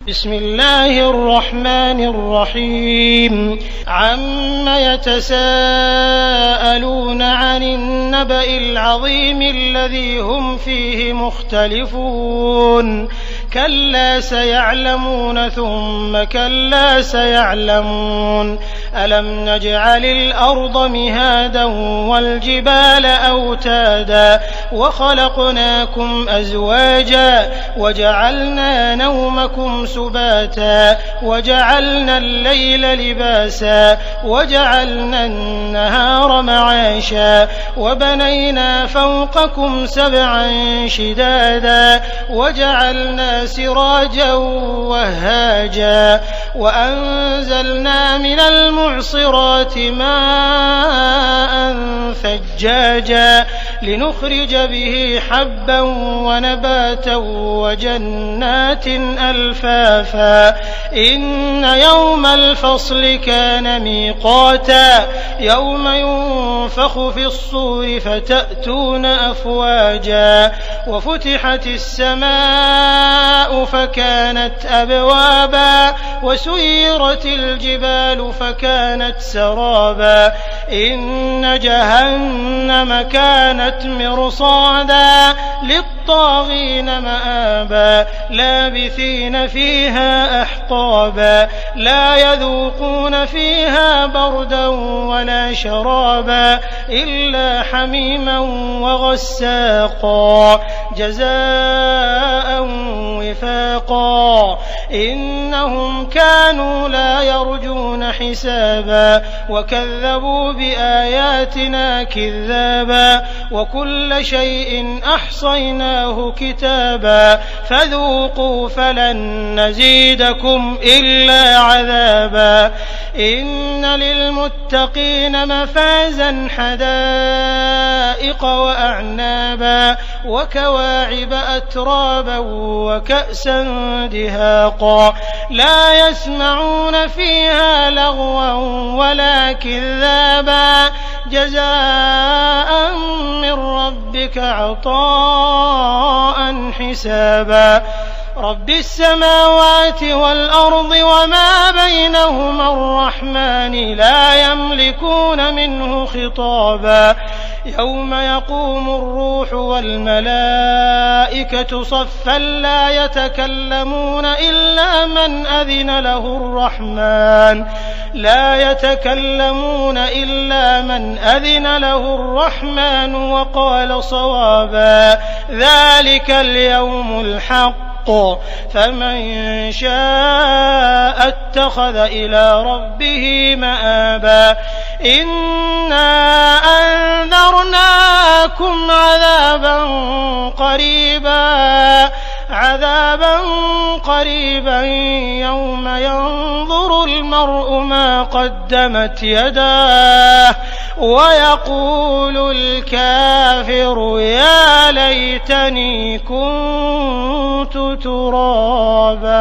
بسم الله الرحمن الرحيم عم يتساءلون عن النبأ العظيم الذي هم فيه مختلفون كلا سيعلمون ثم كلا سيعلمون ألم نجعل الأرض مهادا والجبال أوتادا وخلقناكم أزواجا وجعلنا نومكم سباتا وجعلنا الليل لباسا وجعلنا النهار معاشا وبنينا فوقكم سبعا شدادا وجعلنا سراجا وهاجا وأنزلنا من المعصرات ماء ثجاجا لنخرج به حبا ونباتا وجنات ألفافا إن يوم الفصل كان ميقاتا يوم ينفخ في الصور فتأتون أفواجا وفتحت السماء فكانت أبوابا وسيرت الجبال فكانت سرابا إن جهنم كانت مرصادا للطاغين مآبا لابثين فيها أحقابا لا يذوقون فيها بردا ولا شرابا إلا حميما وغساقا جزاء وفاقا إنهم كانوا لا يرجون حسابا وكذبوا بآياتنا كذابا وكل شيء أحصيناه كتابا فذوقوا فلن نزيدكم إلا عذابا إن للمتقين مفازا حدائق وأعنابا وكواعب أترابا وكأسا دهاقا لا يسمعون فيها لغوا ولا كذابا جزاء من ربك عطاء حسابا رب السماوات والأرض وما بينهما الرحمن لا يملكون منه خطابا يوم يقوم الروح والملائكة صفا لا يتكلمون إلا من أذن له الرحمن وقال صوابا ذلك اليوم الحق فمن شاء اتخذ إلى ربه مآبا إنا أنذرناكم عذابا قريبا يوم ينظر المرء ما قدمت يداه ويقول الكافر يا ليتني كنت ترابا.